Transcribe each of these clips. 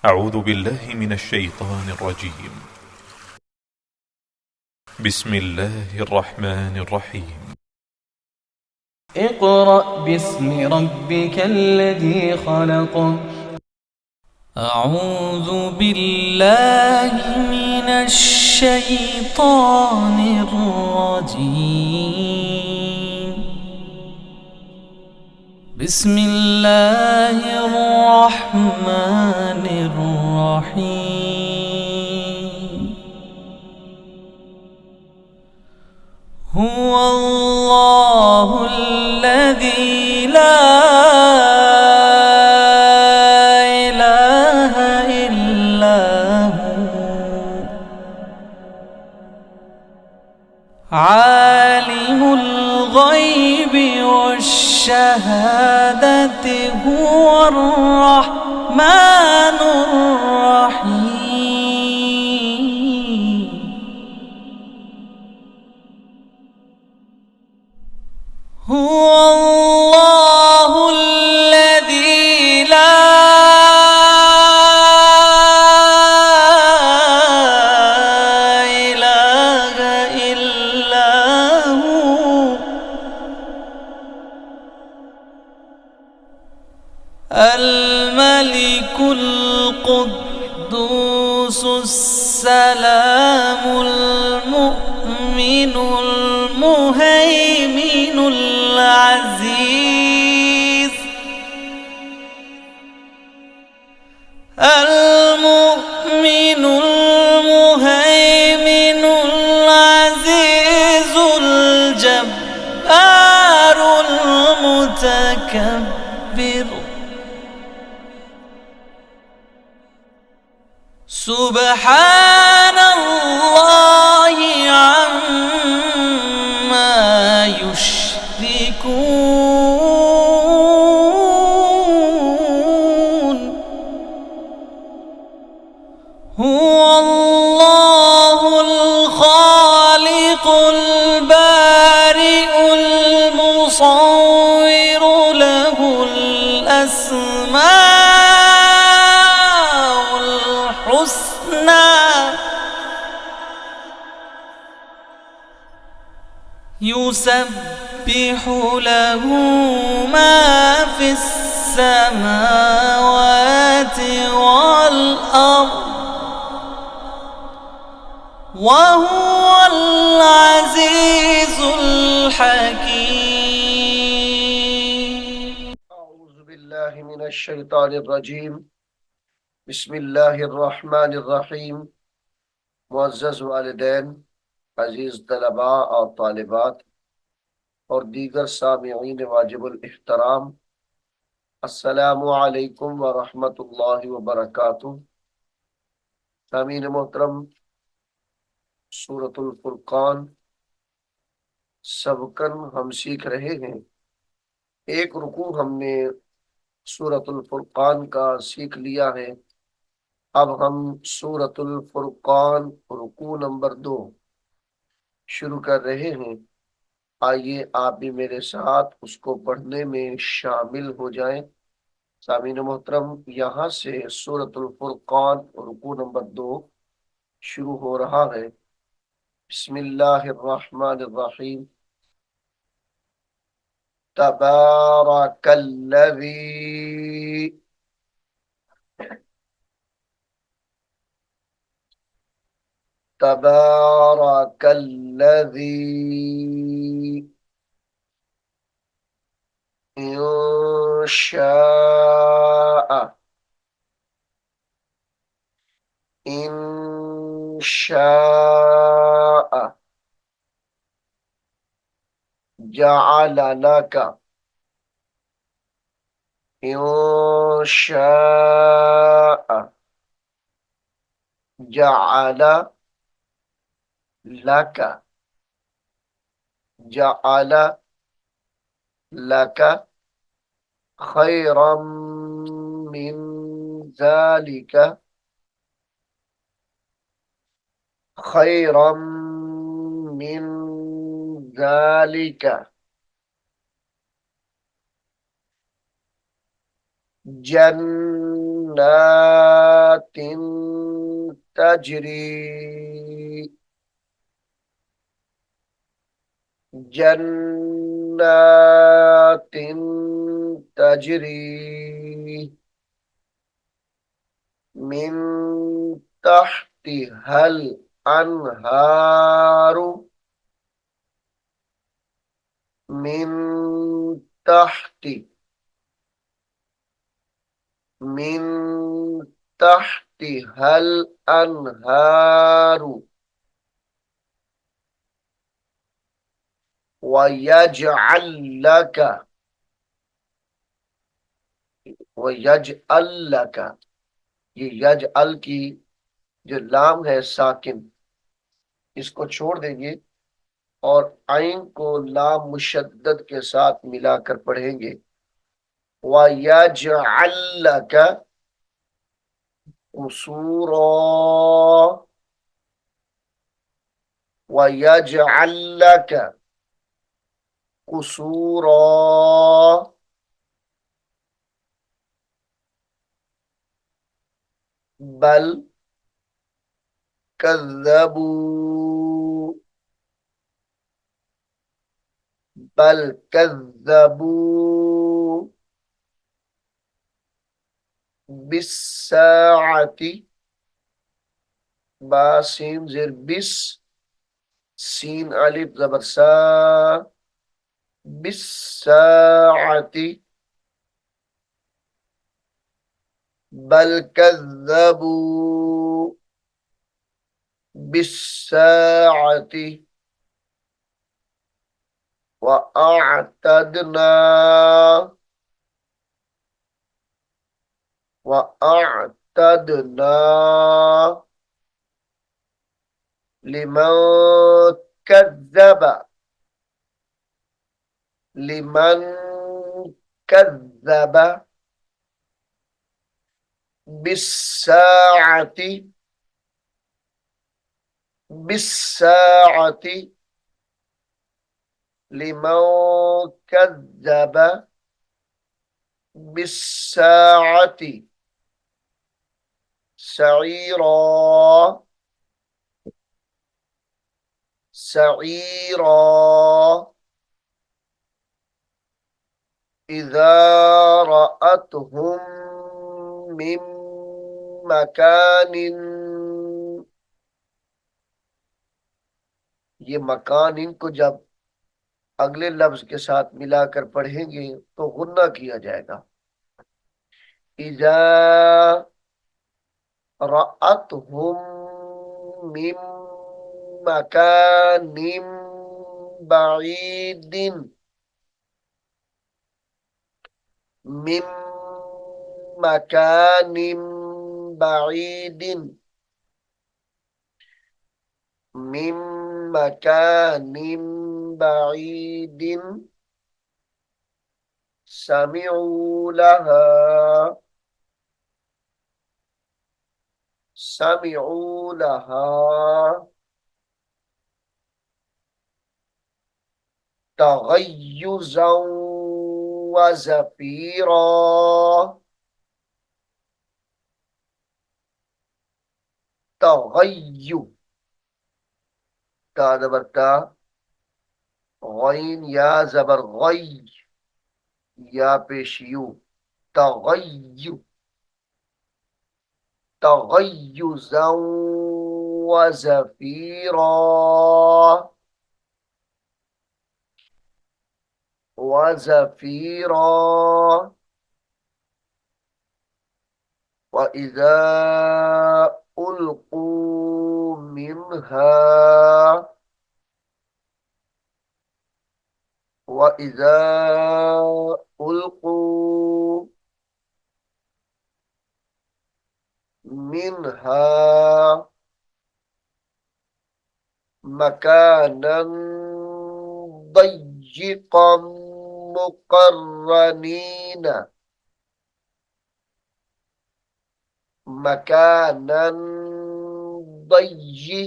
أعوذ بالله من الشيطان الرجيم. بسم الله الرحمن الرحيم. اقرأ باسم ربك الذي خلق. أعوذ بالله من الشيطان الرجيم. بسم الله الرحمن الرحيم. هو الله الذي لا إله إلا هو عالم الغيب والشهادة هو الرحمن الرحيم. هو الله الذي لا إله إلا هو الملك القدوس السلام المؤمن المهيمن العزيز المؤمن المهيمن العزيز الجبار المتكبر. سبحان الله عما يشركون. هو الله الخالق البارئ المصور له الأسماء الحسنى يسبح له ما في السماوات والأرض وهو العزيز الحكيم. أعوذ بالله من الشيطان الرجيم. بسم الله الرحمن الرحیم. معزز والدین، عزیز طلباء اور طالبات اور دیگر سامعین واجب الاحترام، السلام علیکم ورحمۃ اللہ وبرکاتہ۔ سامعین محترم، سورۃ الفرقان سبقاً ہم سیکھ رہے ہیں۔ ایک رکوع ہم نے سورۃ الفرقان کا سیکھ لیا ہے۔ اب ہم سورۃ الفرقان رکوع نمبر 2 شروع کر رہے ہیں۔ آئیے آپ بھی میرے ساتھ اس کو پڑھنے میں شامل ہو جائیں۔ سامعین محترم، یہاں سے سورۃ الفرقان رکوع نمبر 2 شروع ہو رہا ہے۔ بسم اللہ الرحمن الرحیم۔ تبارک الذی تبارک الذی إن شاء جعل لك إن شاء جعل لك جعل لك خيرا من ذلك خيرا من ذلك جنات तजरी जन्नातिन तजरी मिन तहतिहल अनहारु मिन तहती मिन तहतिहल अनहारु वयजअल लक वयजअल लक। ये यजअल की जो लाम है साकिन, इसको छोड़ देंगे और आइन को लाम मुशद्दद के साथ मिलाकर पढ़ेंगे। वयजअल लक कुसूरा वयजअल लक कुसूरा बल कज़्ज़बू बल कज़्ज़बू बिस्साअती बा सीन जेर बिस सीन अलिफ जबर सा बिस्साअती बल कज़्ज़बू बिस्साअती वअअतदना वअअतदना लिमन कज़्ज़ब लिमन कज़्ज़ब बिस्साअती बिस्साअती लिमन कज़्ज़ब बिस्साअती सईरा सईरा इज़ा रअतहुम मिन मकानिन। ये मकानिन को जब अगले लफ्ज के साथ मिलाकर पढ़ेंगे तो गुन्ना किया जाएगा। इज़ा रअतहुम मिन मकानिन बईदिन मिन मकानिन बईदिन मिन मकानिन बईदिन समिअू लहा समिअू लहा तगय्युज़न व ज़फ़ीरा तगय्यु ता जबर ता गैन या जबर गै या पेश यू तगय्यु तगय्युज़न व ज़फ़ीरा व ज़फ़ीरा वइज़ा उल्क़ू मिन्हा वइज़ा उल्क़ू मिन्हा मकानन ضيقا मुक़र्रनीन मकानन ضي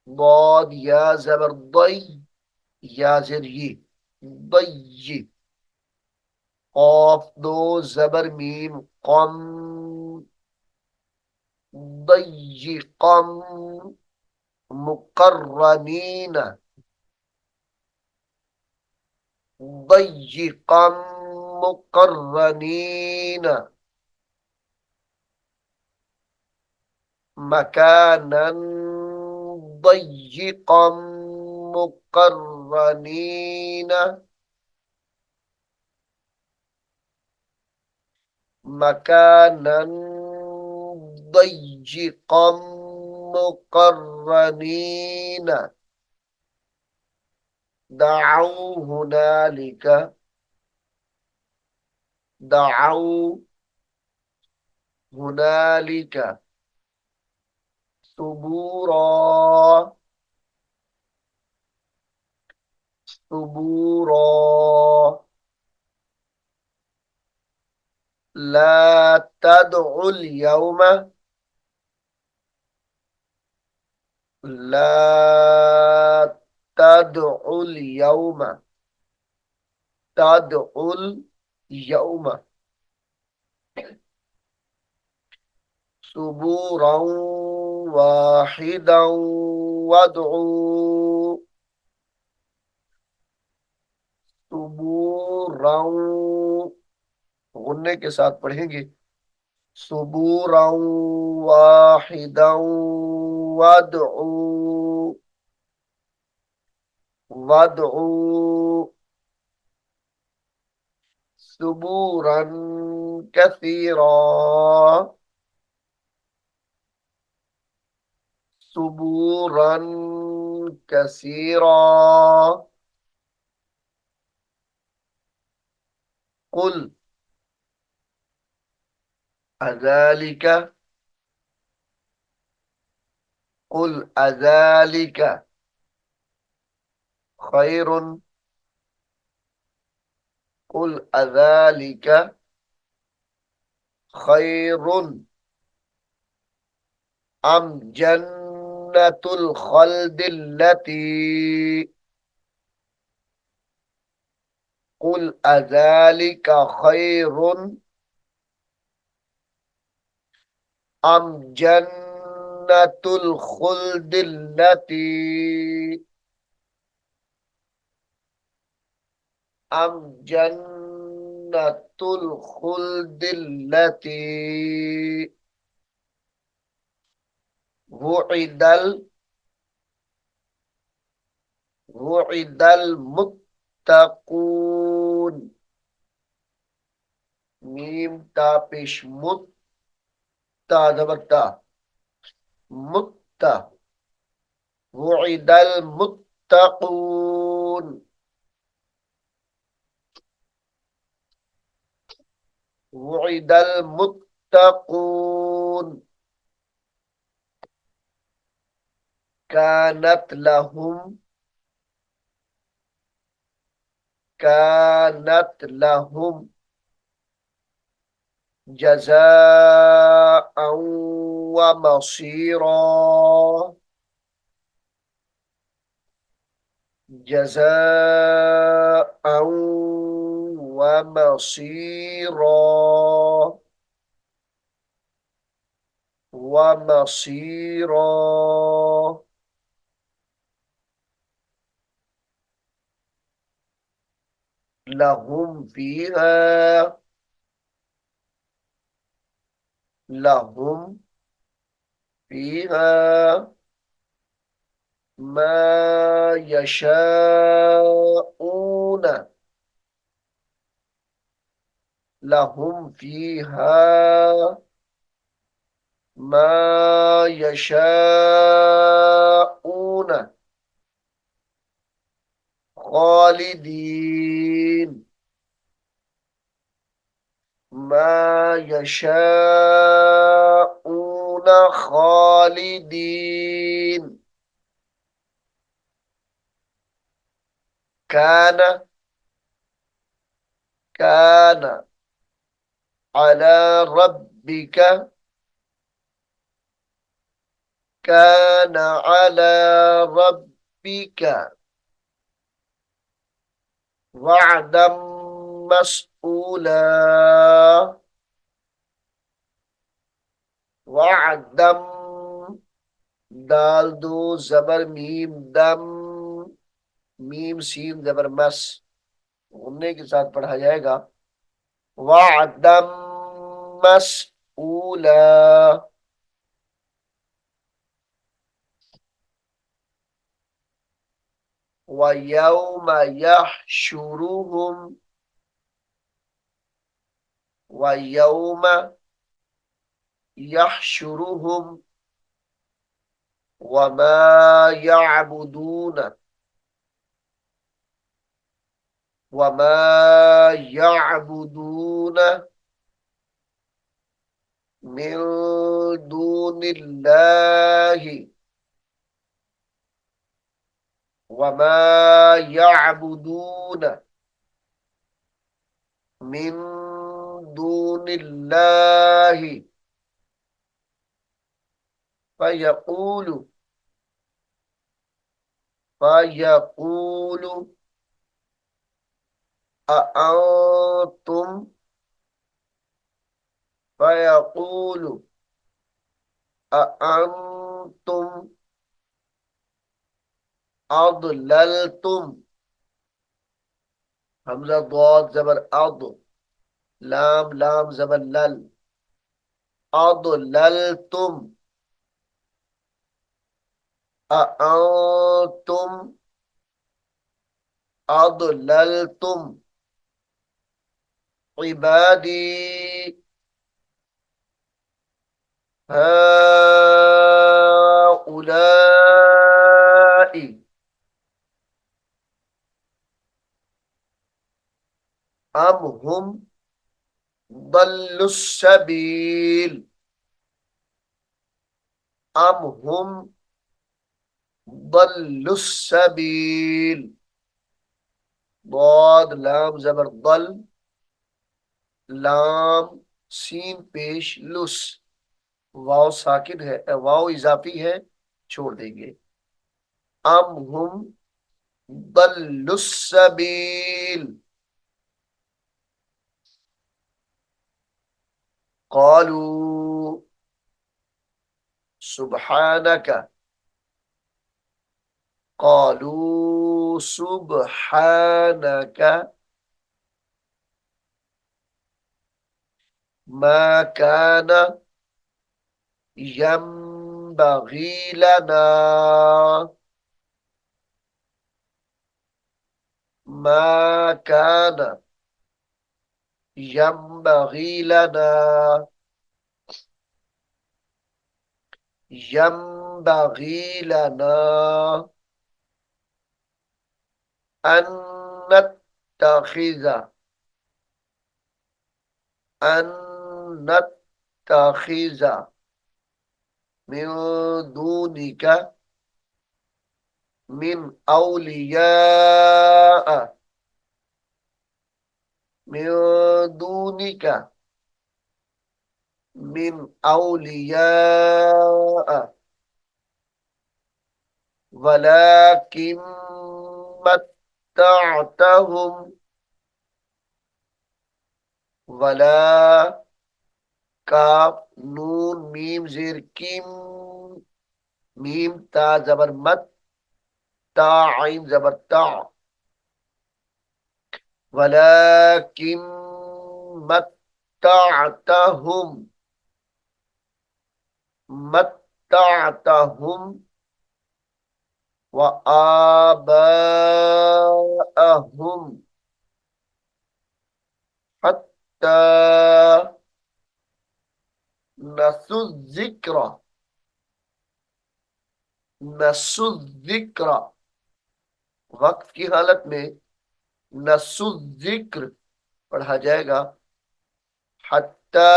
ضاد या जबर ضي या ज़ेर ये ضي قاف दो जबर मीम कम ضيقا मुकर्रनीन ضيقا मुकर्रनीन مكانا ضيقا مقرنين مكانا ضيقا مقرنين دعوا هنالك دعوا هنالك ثبورا ثبورا لا تدعوا اليوم لا تدعوا اليوم تدعوا اليوم ثبورا واحدا وادعوا ثبورا गुन्ने के साथ पढ़ेंगे सुबूरा वाहिदा वदउ वदउ सुबूरन कसीरा सुबूरन कसीरा कुल अज़ालिका कुल अज़ालिका खैरुन कुल अज़ालिका खैरुन अम जन्नतुल खल्दिल्लती कुल अज़ालिका खैरुन अम जन्नतुल खुल्दिल्लती अम जन्नतुल खुल्दिल्लती वुइदल वुइदल मुत्तकून मीम ता पेश मुत्ता जबरता मुत्ता वुइदल मुत्तकून वुइदल मुत्तकून कानत लहुम कानत लहुम जज़ाअ व मसीरा जज़ाअ व मसीरा व मसीरा लहुम फीहा लहुम फीहा मा यशाऊन लहुम फीहा मा यशाऊन खालिदीन मा यशाऊन खालिदीन कान कान अला रब्बिक कान अला रब्बिक वअदम मस्ऊला वअदम दाल दो जबर मीम दम, मीम सीन जबर मस, गुन्ने के साथ पढ़ा जाएगा। वादम मसऊला, वयौम यहशुरुहुम, वयौम यहशुरुहुम वमा यअबुदून, वमा यअबुदून मिन दूनिल्लाहि, वमा यअबुदून मिन दूनिल्लाहि फयक़ूलु, फयक़ूलु अअंतुम, फयक़ूलु अअंतुम अضललतुम, हमजा दौद जबर अद, लाम लाम जबर लल, अضललतुम अअंतुम अضललतुम इबादी हाउलाई अम हुम दल्लुस सबील, अम हुम दल्लुस सबील, दौद लाम जबर दल, लाम सीन पेश लुस, वाव साकिन है, वाव इजाफी है, छोड़ देंगे। अम हुम दल्लुस सबील क़ालू सुब्हानक, क़ालू सुब्हानक मा कान यंबगी लना, मा कान यंबगी लना, यंबगी लना अन नत्तखिज़, अन नत्तखिज़ मिन दूनिका मिन औलिया, मिन दूनिका मिन औलिया वलाकिन मत्तअतहुम, वला काफ नून मीम जेर किम, मीम ता जबर मत, ता आइन जबर ता, वलाकिन मत्तअतहुम, मत्तअतहुम व आबाअहुम हत्ता नसु जिक्र, नसु जिक्र, वक्त की हालत में नसु जिक्र पढ़ा जाएगा। हत्ता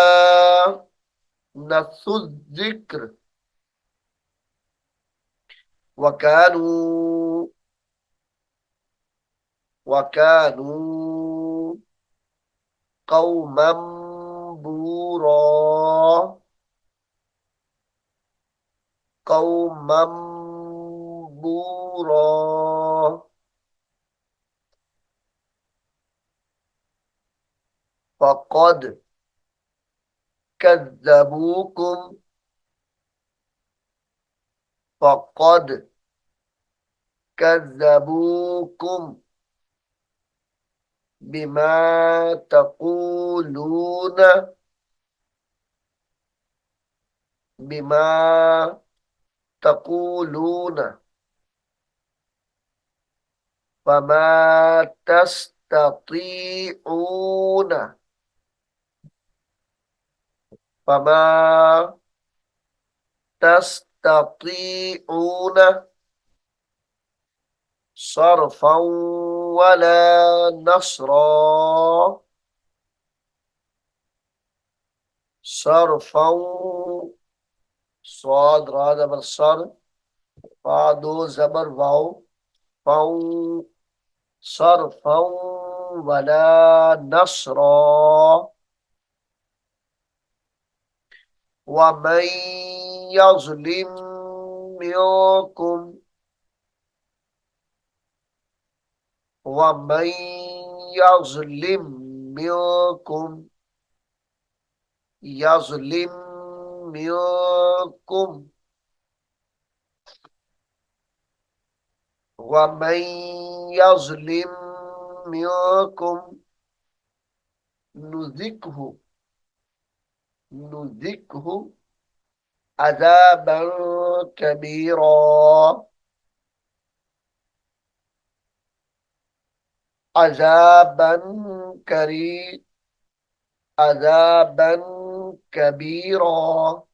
नसु जिक्र वकानू, वकानू कौमम बूरा, कौमम बूरा फक़द कज़्ज़बूकुम, फक़द कज़्ज़बूकुम बिमा तक़ूलून बिमा तक़ूलून फमा तस्ततीऊन फमा तस्ततीऊन صرفا ولا نصرا صرفا صاد را زبر صر فا دو زبر واو فاو صرفا ولا نصرا ومن يظلم منكم ومن يظلم منكم يظلم منكم ومن يظلم منكم نذقه عذابا كبيرا عذابا كري عذابا كبيرا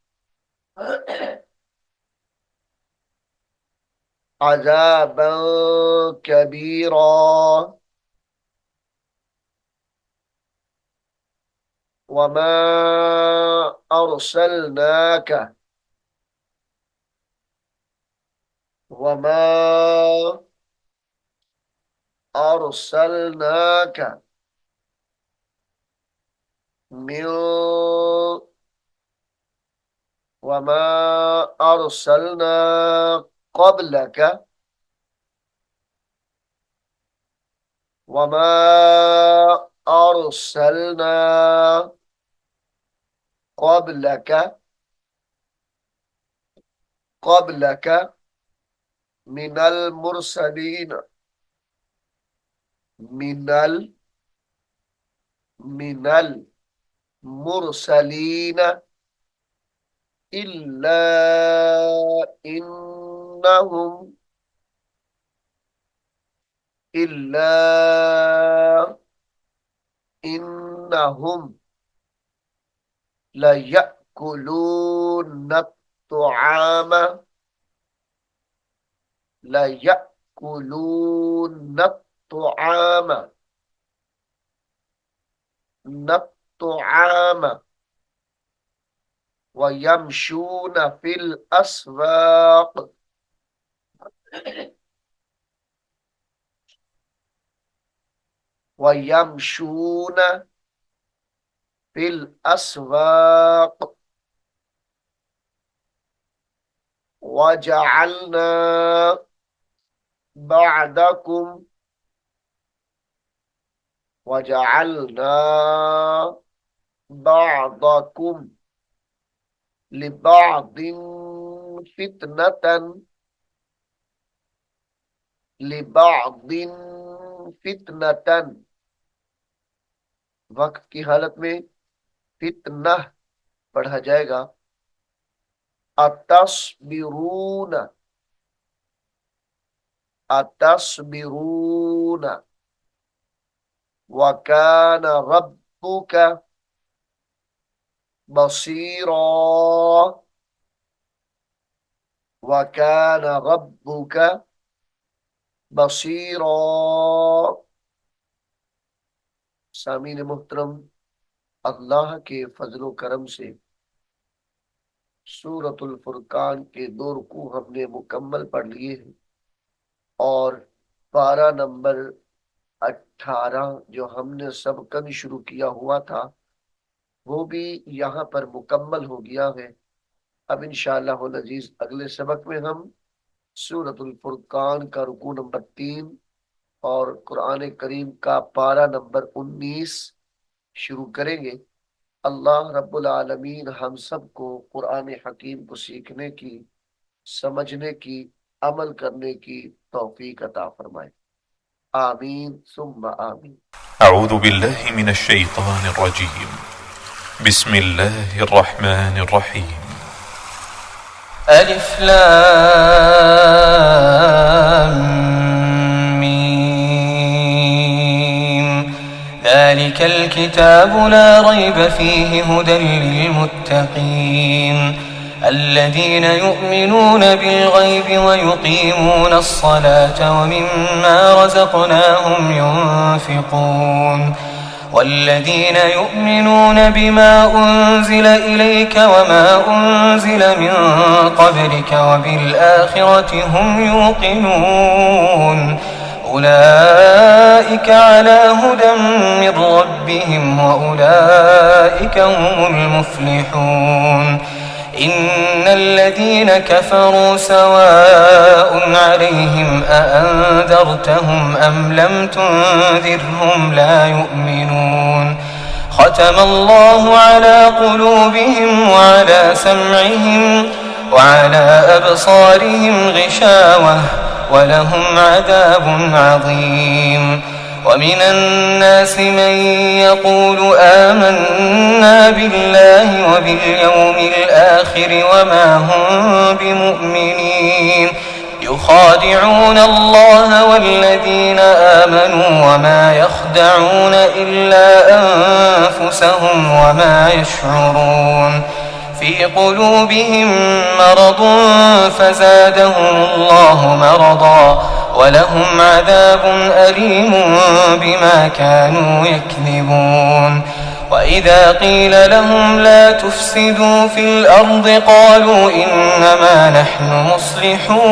عذابا كبيرا وما أرسلناك وما أرسلناك من وما أرسلنا قبلك وما أرسلنا قبلك من المرسلين من المرسلين إلا إنهم إلا إنهم ليأكلون الطعام ليأكلون الطعام الطعام ويمشون في الأسواق ويمشون في الأسواق وجعلنا بعدكم وجعلنا بعضكم لبعض فتنة لبعض فتनतन वक्त की हालत में फितना पढ़ा जाएगा। अतस्बिरून अतस्बिरून वकान रब्बुक बसीरा वकान रब्बुक बसीरा। सामीन मुहतरम, अल्लाह के फजलो करम से सूरतुल फुरकान के 2 रुकू हमने मुकम्मल पढ़ लिए हैं और पारा नंबर 18 जो हमने सबकन शुरू किया हुआ था वो भी यहाँ पर मुकम्मल हो गया है। अब इंशाअल्लाह अजीज अगले सबक में हम सूरतुल फुरकान का रुकू नंबर 3 और कुरान करीम का पारा नंबर 19 शुरू करेंगे। अल्लाह रब्बुल आलमीन हम सबको कुरान हकीम को सीखने की समझने की, अमल करने की तौफीक अता फरमाए। आमीन सुम्मा आमीन। أعوذ بالله من الشيطان الرجيم بسم الله الرحمن الرحيم ألف لام ميم ذلك الكتاب لا ريب فيه هدى للمتقين الذين يؤمنون بالغيب ويقيمون الصلاة ومما رزقناهم ينفقون والذين يؤمنون بما أنزل إليك وما أنزل من قبلك وبالآخرة هم يوقنون أولئك على هدى من ربهم وأولئك هم المفلحون إن الذين كفروا سواء عليهم أأنذرتهم أم لم تنذرهم لا يؤمنون ختم الله على قلوبهم وعلى سمعهم وعلى أبصارهم غشاوة ولهم عذاب عظيم ومن الناس من يقول آمنا بالله وباليوم الآخر وما هم بمؤمنين يخادعون الله والذين آمنوا وما يخدعون إلا أنفسهم وما يشعرون في قلوبهم مرض فزادهم الله مرضا ولهم عذاب أليم بما كانوا يكذبون وإذا قيل لهم لا تفسدوا في الأرض قالوا إنما نحن مصلحون